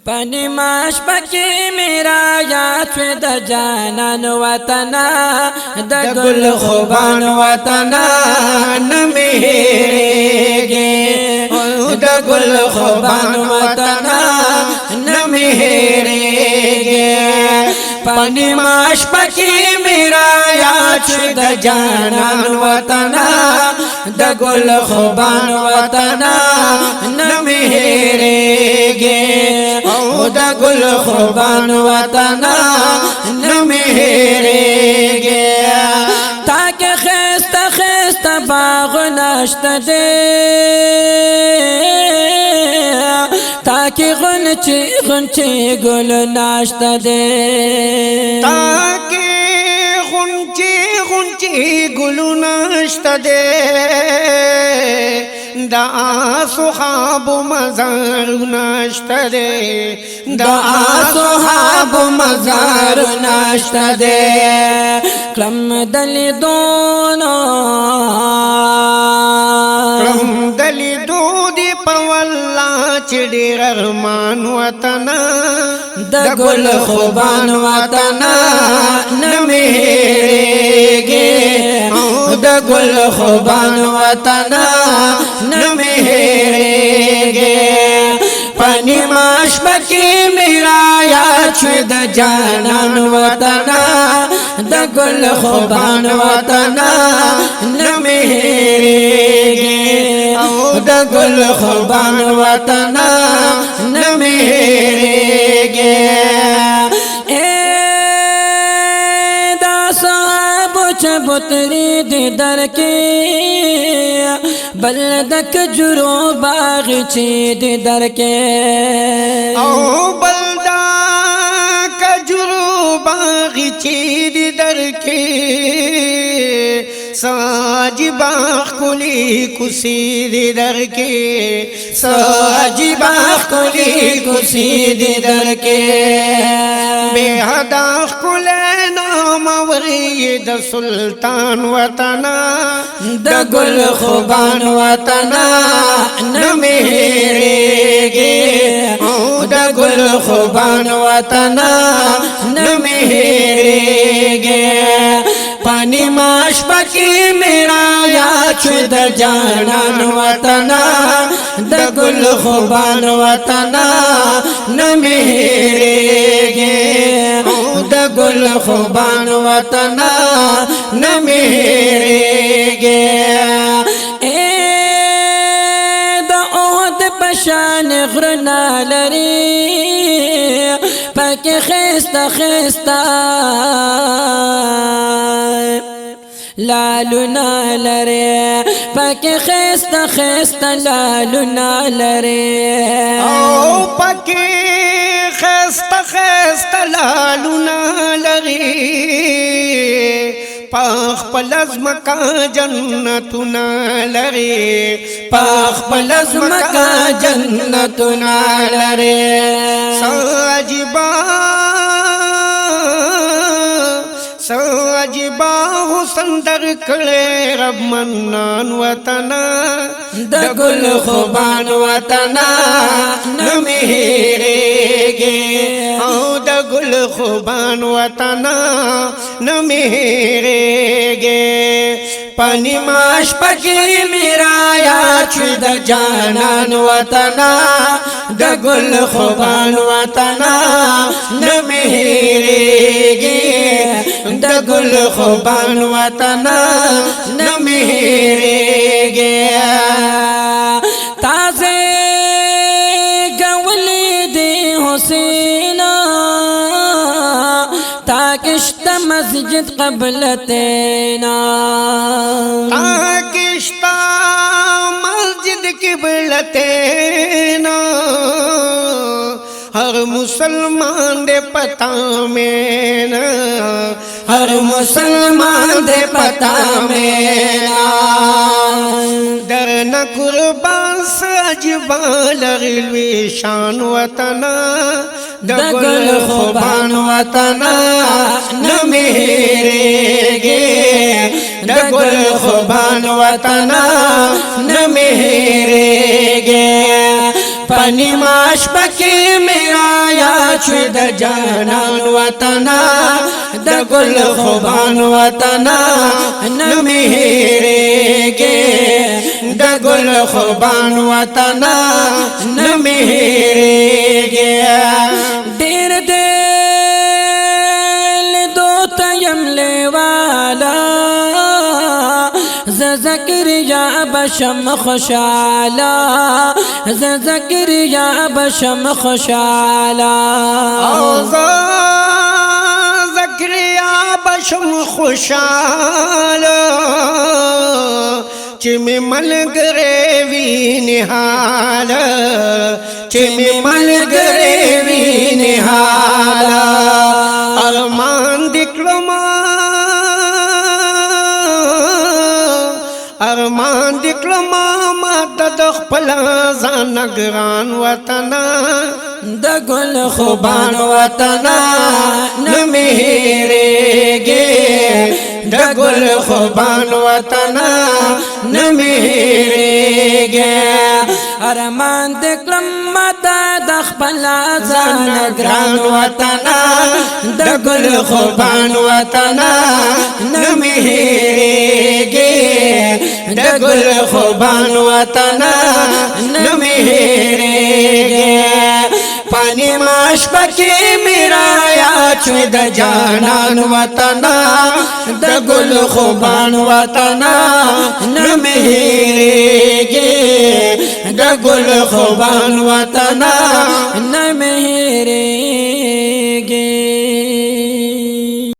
پنی ماش پکی میرا یاد شوی د جانان وطنا د گل خوبان وطنا نمی هیریگی د گل خوبان وطنا نمی هیریگی پنی ماش پکی میرا یاد شوی د جانان وطنا د گل خوبان وطنا نمی هیریگی دا گل خوبان وطنا نمی هیریگی تاکہ خیست خیست باغ نشت دے تاکہ غنچی غنچی گل نشت دے تاکہ غنچی غنچی گل نشت دے دا صحاب مزار نشت دے دا صحاب مزار نشت دے کلم دلی دونو کلم دلی دودی پواللہ چڑی رحمان وطنا دا گل خوبان وطنا نمی هیریگی دا گل خوبان وطنا نمی هیریگی پنی ماش پکی میرا یاد شوی د جانان وطنا د گل خوبان وطنا نمی هیریگی د گل خوبان وطنا نمی هیریگی بطری دی در کی بلدک جرو باغ چی دی در کی او بلدک جرو باغ چی دی در کی ساجی باغ کلی کسی دی در کی ساجی باغ کلی کسی دی در کی بے حدا کلی نام ورید سلطان وطنا د گل خوبان وطنا نمی هیریگی د گل خوبان وطنا نمی هیریگی پانی ماش پکی میرا یاد شوی د جانان وطنا د گل خوبان وطنا نمی هیریگی د گل خوبان وطنا نمی هیریگی د احد پشان غرنا لري پاکی خیستا خیستا لالونا لري پاکی خیستا خیستا لالونا لري او پاکی خیستا خیستا لالونا لري پاخ پلزم کا جنتنا لري پاخ پلزم کا جنتنا لري ساجبا حسن در کړه رب منان وطنا د گل خوبان وطنا نمی هیریگی او د گل خوبان وطنا نمی هیریگی پانی ماش پکی میرا یاد شوی د جانان وطنا د گل خوبان وطنا نمی هیریگی د گل خوبان وطنا نمی هیریگی تازه گولی دی حسینا تاکشت مسجد قبلتینا تاکشت مسجد قبلتینا ہر مسلمان دے پتا میں نا ہر مسلمان دے پتا میں نا درنا قربان ساجبا لغلوی شان وطنا د گل خوبان وطنا نمی هیریگی د گل خوبان وطنا نمی هیریگی پنی ماش پکی میرا شوی د جانان وطنا د ګل خوبان وطنا نمی هېرېږي د ګل خوبان وطنا نمی هېرېږي ډېر دل دوته یم لیواله زکریا بشم خوشالا زکریا بشم خوشالا زکریا بشم خوشالا چې می ملګری وي نهاله چې می ملګری وي نهاله ارمان دکړم ارمان دکړم ما د خپل ځان ګران وطن د ګل خوبان وطن نمی هېرېږي د ګل خوبان وطن نمی هېرېږي ارمان دکړم ما د خپل ځان ګران وطن د ګل خوبان وطن نمی هېرېږي د ګل خوبان وطن نمی هېرېږي پانی ماش پکې میرا یاد شوی د جانان وطن د ګل خوبان وطن نمی هېرېږي د ګل خوبان وطن نمی هېرېږي